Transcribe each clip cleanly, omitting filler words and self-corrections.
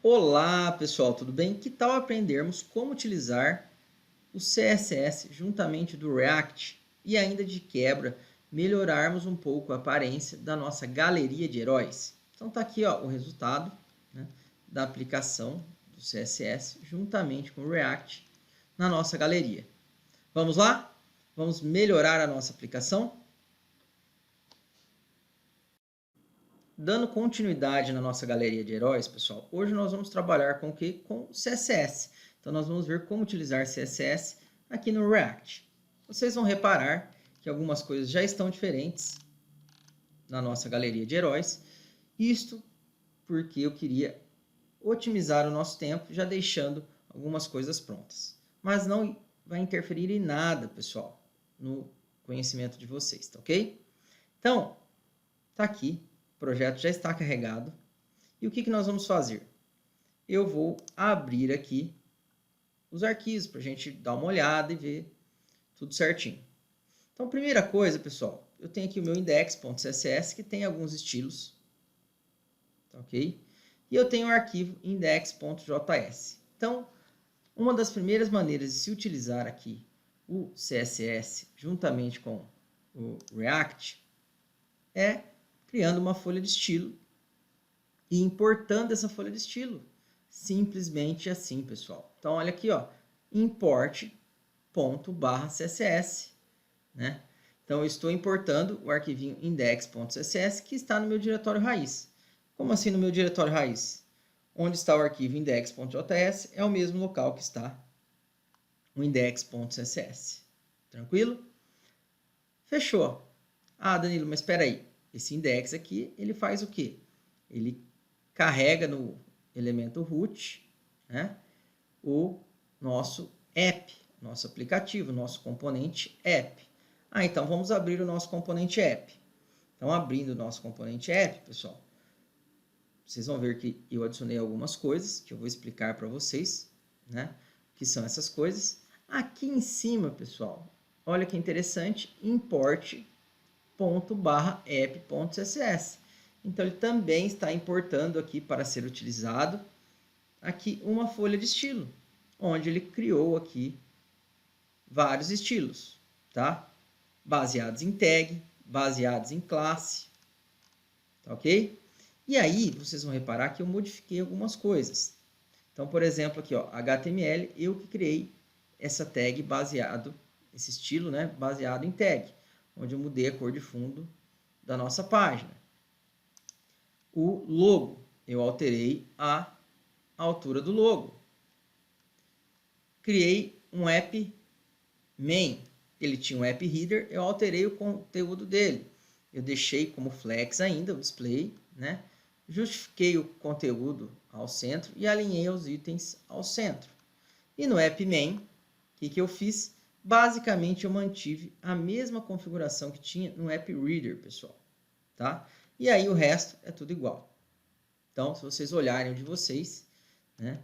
Olá, pessoal, tudo bem? Que tal aprendermos como utilizar o CSS juntamente do React e ainda de quebra melhorarmos um pouco a aparência da nossa galeria de heróis? Então tá aqui, ó, o resultado, né, da aplicação do CSS juntamente com o React na nossa galeria. Vamos lá? Vamos melhorar a nossa aplicação? Dando continuidade na nossa galeria de heróis, pessoal, hoje nós vamos trabalhar com o quê? Com CSS. Então, nós vamos ver como utilizar CSS aqui no React. Vocês vão reparar que algumas coisas já estão diferentes na nossa galeria de heróis. Isto porque eu queria otimizar o nosso tempo, já deixando algumas coisas prontas. Mas não vai interferir em nada, pessoal, no conhecimento de vocês, tá ok? Então, tá aqui. O projeto já está carregado. E o que nós vamos fazer? Eu vou abrir aqui os arquivos para a gente dar uma olhada e ver tudo certinho. Então, primeira coisa, pessoal, eu tenho aqui o meu index.css que tem alguns estilos. Tá ok? E eu tenho o arquivo index.js. Então, uma das primeiras maneiras de se utilizar aqui o CSS juntamente com o React é criando uma folha de estilo e importando essa folha de estilo. Simplesmente assim, pessoal. Então, olha aqui, ó, import.css, né? Então, eu estou importando o arquivinho index.css que está no meu diretório raiz. Como assim no meu diretório raiz? Onde está o arquivo index.js é o mesmo local que está o index.css. Tranquilo? Fechou. Ah, Danilo, mas espera aí. Esse index aqui, ele faz o quê? Ele carrega no elemento root, né, o nosso app, nosso aplicativo, nosso componente app. Ah, então vamos abrir o nosso componente app. Então, abrindo o nosso componente app, pessoal, vocês vão ver que eu adicionei algumas coisas que eu vou explicar para vocês, né, o que são essas coisas. Aqui em cima, pessoal, olha que interessante, import.app.css. Então, ele também está importando aqui para ser utilizado aqui uma folha de estilo, onde ele criou aqui vários estilos, tá? Baseados em tag, baseados em classe, tá ok? E aí, vocês vão reparar que eu modifiquei algumas coisas. Então, por exemplo, aqui, ó, HTML, eu que criei essa tag baseado, esse estilo, né, baseado em tag, onde eu mudei a cor de fundo da nossa página. O logo, eu alterei a altura do logo. Criei um app main, ele tinha um app header, eu alterei o conteúdo dele. Eu deixei como flex ainda o display, né? Justifiquei o conteúdo ao centro e alinhei os itens ao centro. E no app main, o que eu fiz? Basicamente, eu mantive a mesma configuração que tinha no app reader, pessoal. Tá? E aí o resto é tudo igual. Então, se vocês olharem o de vocês, né,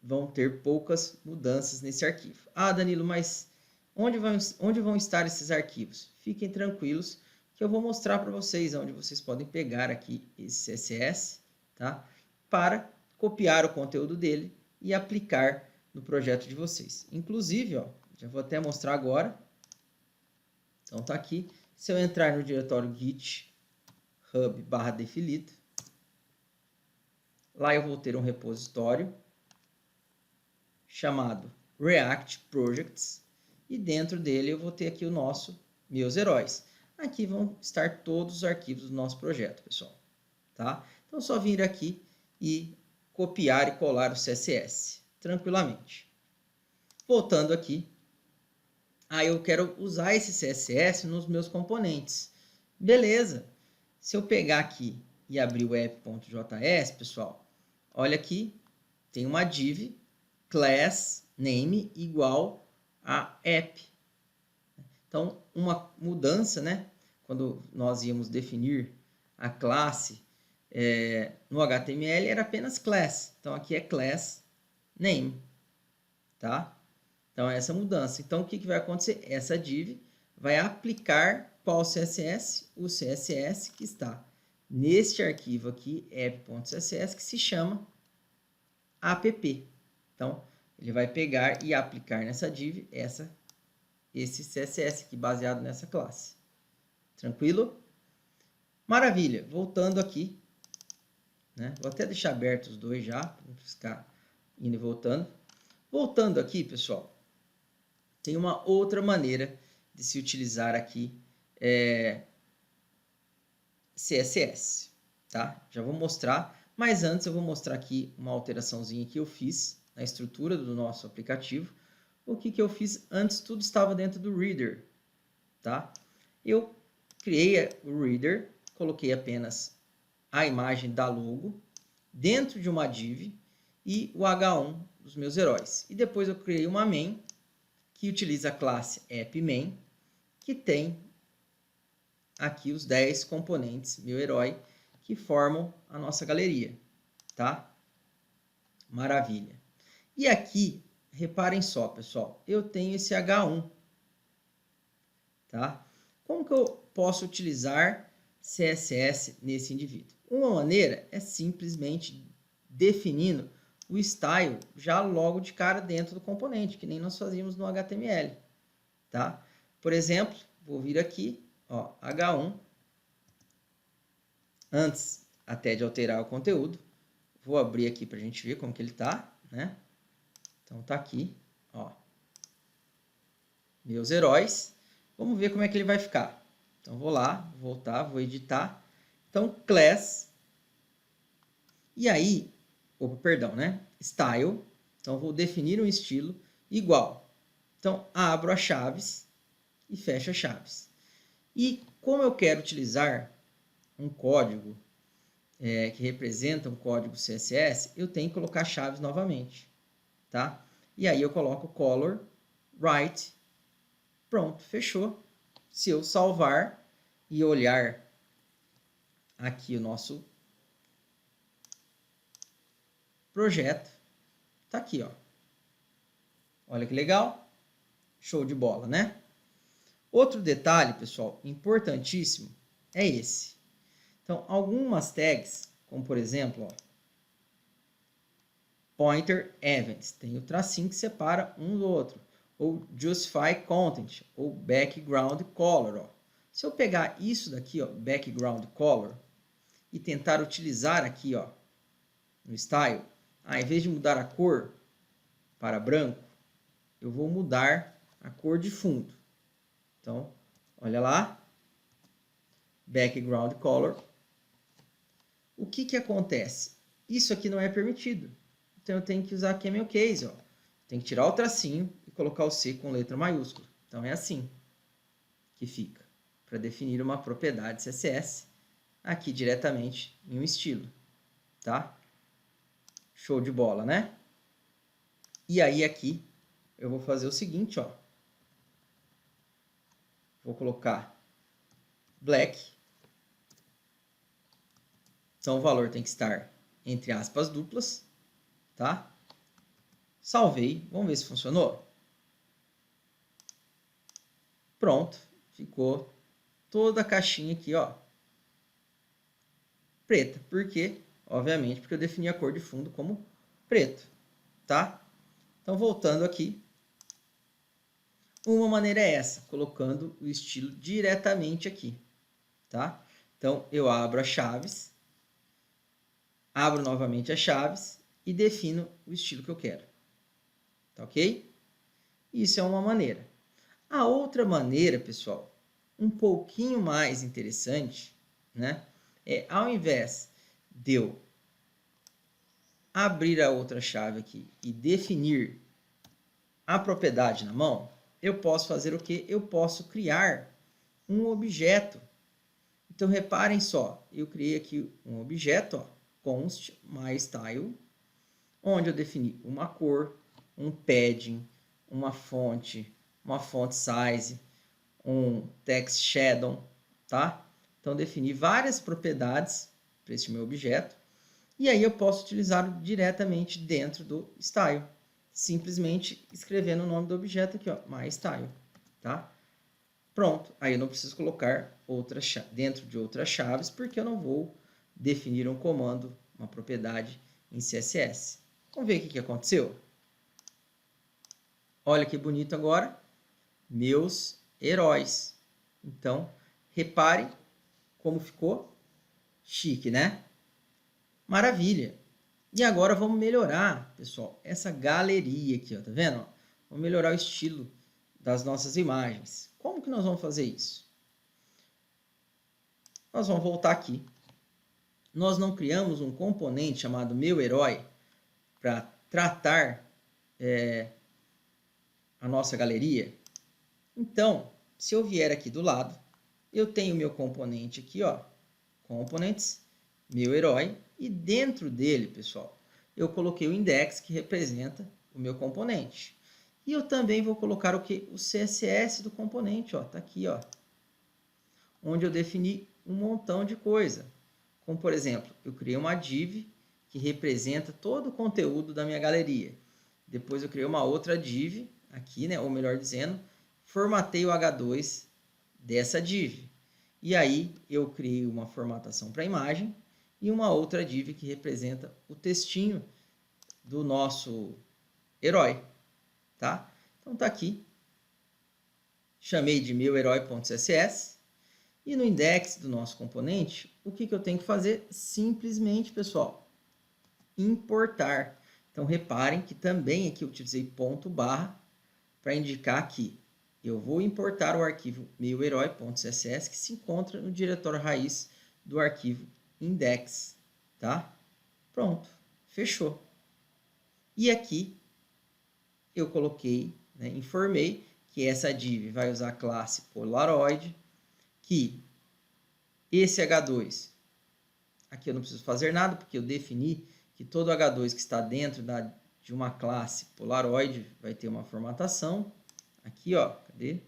vão ter poucas mudanças nesse arquivo. Ah, Danilo, mas onde vão estar esses arquivos? Fiquem tranquilos que eu vou mostrar para vocês onde vocês podem pegar aqui esse CSS, tá? Para copiar o conteúdo dele e aplicar no projeto de vocês. Inclusive, ó, já vou até mostrar agora. Então tá aqui. Se eu entrar no diretório github/defilito, lá eu vou ter um repositório chamado React Projects e dentro dele eu vou ter aqui o meus heróis. Aqui vão estar todos os arquivos do nosso projeto, pessoal. Tá? Então é só vir aqui e copiar e colar o CSS tranquilamente. Voltando aqui, eu quero usar esse CSS nos meus componentes. Beleza. Se eu pegar aqui e abrir o app.js, pessoal, olha aqui, tem uma div class name igual a app. Então, uma mudança, né? Quando nós íamos definir a classe no HTML, era apenas class. Então, aqui é class name, tá? Então, essa mudança. Então, o que vai acontecer? Essa div vai aplicar qual CSS? O CSS que está neste arquivo aqui, app.css, que se chama app. Então, ele vai pegar e aplicar nessa div esse CSS aqui, baseado nessa classe. Tranquilo? Maravilha. Voltando aqui, né? Vou até deixar aberto os dois já, para não ficar indo e voltando. Voltando aqui, pessoal, tem uma outra maneira de se utilizar aqui CSS, tá? Já vou mostrar, mas antes eu vou mostrar aqui uma alteraçãozinha que eu fiz na estrutura do nosso aplicativo. O que eu fiz antes, tudo estava dentro do Reader, tá? Eu criei o Reader, coloquei apenas a imagem da logo dentro de uma div e o H1 dos meus heróis. E depois eu criei uma main que utiliza a classe appMain, que tem aqui os 10 componentes meu herói que formam a nossa galeria, tá? Maravilha. E aqui, reparem só, pessoal, eu tenho esse H1, tá? Como que eu posso utilizar CSS nesse indivíduo? Uma maneira é simplesmente definindo o style já logo de cara dentro do componente, que nem nós fazíamos no HTML, tá? Por exemplo, vou vir aqui, ó, H1, antes até de alterar o conteúdo, vou abrir aqui para a gente ver como que ele tá, né? Então tá aqui, ó, meus heróis. Vamos ver como é que ele vai ficar. Então vou lá, vou voltar, vou editar. Então class, e aí, perdão, né? Style. Então vou definir um estilo igual. Então abro as chaves e fecho as chaves. E como eu quero utilizar um código que representa um código CSS, eu tenho que colocar chaves novamente, tá? E aí eu coloco color, right, pronto, fechou. Se eu salvar e olhar aqui o nosso projeto, tá aqui, ó. Olha que legal, show de bola, né? Outro detalhe, pessoal, importantíssimo, é esse. Então, algumas tags, como por exemplo, ó, pointer events, tem o tracinho que separa um do outro, ou justify content, ou background color, ó. Se eu pegar isso daqui, ó, background color, e tentar utilizar aqui, ó, no style, em vez de mudar a cor para branco, eu vou mudar a cor de fundo. Então, olha lá, background color. O que acontece? Isso aqui não é permitido. Então, eu tenho que usar camel case, ó. Tem que tirar o tracinho e colocar o C com letra maiúscula. Então, é assim que fica, para definir uma propriedade CSS aqui diretamente em um estilo, tá? Show de bola, né? E aí, aqui, eu vou fazer o seguinte, ó. Vou colocar black. Então, o valor tem que estar entre aspas duplas, tá? Salvei. Vamos ver se funcionou. Pronto. Ficou toda a caixinha aqui, ó, preta. Por quê? Obviamente, porque eu defini a cor de fundo como preto, tá? Então, voltando aqui. Uma maneira é essa, colocando o estilo diretamente aqui, tá? Então, eu abro as chaves, abro novamente as chaves e defino o estilo que eu quero. Tá ok? Isso é uma maneira. A outra maneira, pessoal, um pouquinho mais interessante, né? Ao invés de eu abrir a outra chave aqui e definir a propriedade na mão, eu posso fazer o quê? Eu posso criar um objeto. Então, reparem só, eu criei aqui um objeto, ó, const myStyle, onde eu defini uma cor, um padding, uma font size, um text shadow, tá? Então, defini várias propriedades para esse meu objeto, e aí eu posso utilizá-lo diretamente dentro do style, simplesmente escrevendo o nome do objeto aqui, ó, myStyle, tá? Pronto, aí eu não preciso colocar dentro de outras chaves, porque eu não vou definir um comando, uma propriedade em CSS, Vamos ver o que aconteceu? Olha que bonito agora, meus heróis. Então, repare como ficou chique, né? Maravilha! E agora vamos melhorar, pessoal, essa galeria aqui, ó, tá vendo? Vamos melhorar o estilo das nossas imagens. Como que nós vamos fazer isso? Nós vamos voltar aqui. Nós não criamos um componente chamado meu herói para tratar a nossa galeria? Então, se eu vier aqui do lado, eu tenho meu componente aqui, ó, components, meu herói, e dentro dele, pessoal, eu coloquei o index que representa o meu componente. E eu também vou colocar o que? O CSS do componente, ó, tá aqui, ó, onde eu defini um montão de coisa. Como, por exemplo, eu criei uma div que representa todo o conteúdo da minha galeria. Depois eu criei uma outra div aqui, né, ou melhor dizendo, formatei o H2 dessa div. E aí eu criei uma formatação para a imagem e uma outra div que representa o textinho do nosso herói, tá? Então tá aqui. Chamei de meu herói.css e no index do nosso componente, o que eu tenho que fazer? Simplesmente, pessoal, importar. Então reparem que também aqui eu utilizei ponto barra para indicar que eu vou importar o arquivo meuherói.css que se encontra no diretório raiz do arquivo index, tá? Pronto, fechou. E aqui eu coloquei, né, informei que essa div vai usar a classe Polaroid, que esse H2, aqui eu não preciso fazer nada, porque eu defini que todo H2 que está dentro de uma classe Polaroid vai ter uma formatação. Aqui, ó, cadê?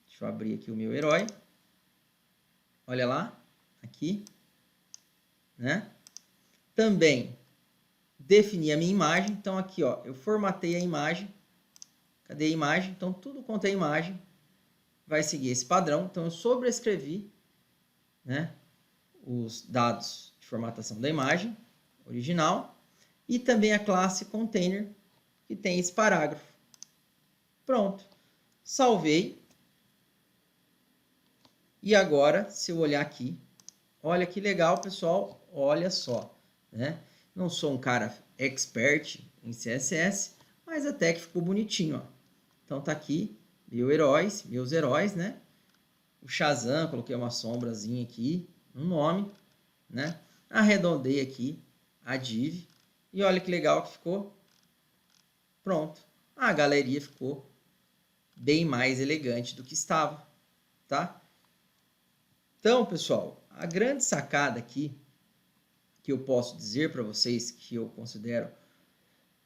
Deixa eu abrir aqui o meu herói. Olha lá, aqui, né? Também defini a minha imagem. Então, aqui, ó, eu formatei a imagem. Cadê a imagem? Então, tudo quanto é imagem vai seguir esse padrão. Então, eu sobrescrevi, né, os dados de formatação da imagem original e também a classe container, que tem esse parágrafo. Pronto. Salvei. E agora, se eu olhar aqui, olha que legal, pessoal, olha só, né? Não sou um cara expert em CSS, mas até que ficou bonitinho, ó. Então tá aqui, meus heróis, né? O Shazam, coloquei uma sombrazinha aqui no nome, né? Arredondei aqui a div e olha que legal que ficou. Pronto. A galeria ficou bem mais elegante do que estava, tá? Então, pessoal, a grande sacada aqui que eu posso dizer para vocês que eu considero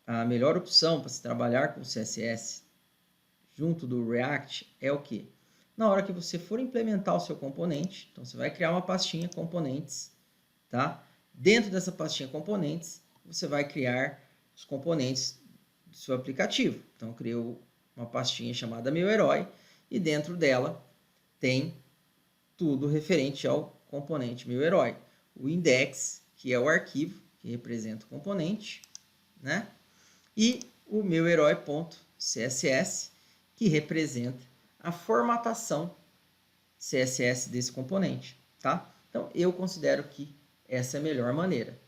a melhor opção para se trabalhar com CSS junto do React é o que? Na hora que você for implementar o seu componente, então você vai criar uma pastinha componentes, tá? Dentro dessa pastinha componentes, você vai criar os componentes do seu aplicativo. Então, eu criei uma pastinha chamada meu herói e dentro dela tem tudo referente ao componente meu herói. O index, que é o arquivo que representa o componente, né? E o meu herói.css, que representa a formatação CSS desse componente, tá? Então, eu considero que essa é a melhor maneira.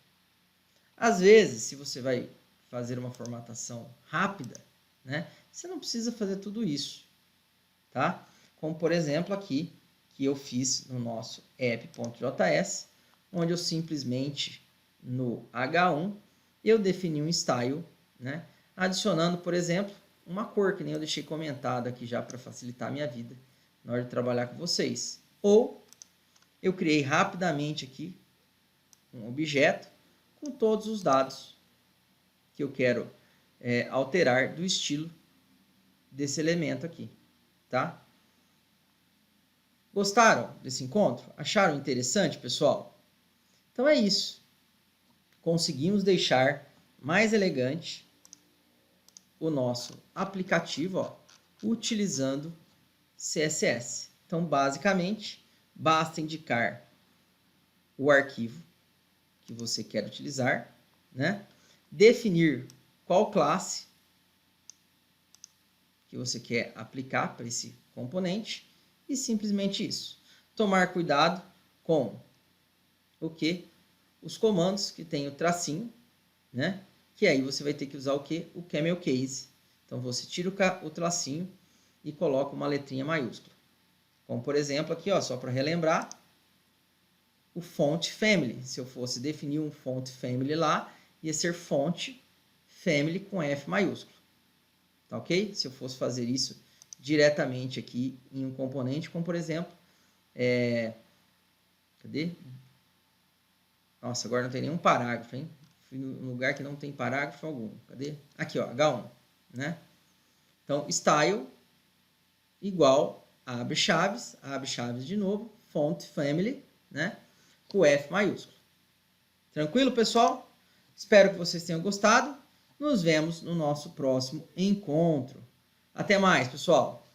Às vezes, se você vai fazer uma formatação rápida, né, você não precisa fazer tudo isso, tá? Como, por exemplo, aqui, que eu fiz no nosso app.js, onde eu simplesmente, no H1, eu defini um style, né, adicionando, por exemplo, uma cor, que nem eu deixei comentado aqui já para facilitar a minha vida na hora de trabalhar com vocês. Ou eu criei rapidamente aqui um objeto com todos os dados que eu quero alterar do estilo desse elemento aqui, tá? Gostaram desse encontro? Acharam interessante, pessoal? Então é isso. Conseguimos deixar mais elegante o nosso aplicativo, ó, utilizando CSS. Então, basicamente, basta indicar o arquivo que você quer utilizar, né? Definir qual classe que você quer aplicar para esse componente e simplesmente isso. Tomar cuidado com o que? Os comandos que tem o tracinho, né? Que aí você vai ter que usar o que? O camel case. Então você tira o tracinho e coloca uma letrinha maiúscula. Como por exemplo aqui, ó, só para relembrar, o font family. Se eu fosse definir um font family lá, ia ser font family com F maiúsculo. Tá ok? Se eu fosse fazer isso diretamente aqui em um componente, como por exemplo, cadê? Nossa, agora não tem nenhum parágrafo, hein? Fui no lugar que não tem parágrafo algum. Cadê? Aqui, ó, H1, né? Então, style igual abre chaves de novo, font family, né? Com F maiúsculo. Tranquilo, pessoal? Espero que vocês tenham gostado. Nos vemos no nosso próximo encontro. Até mais, pessoal!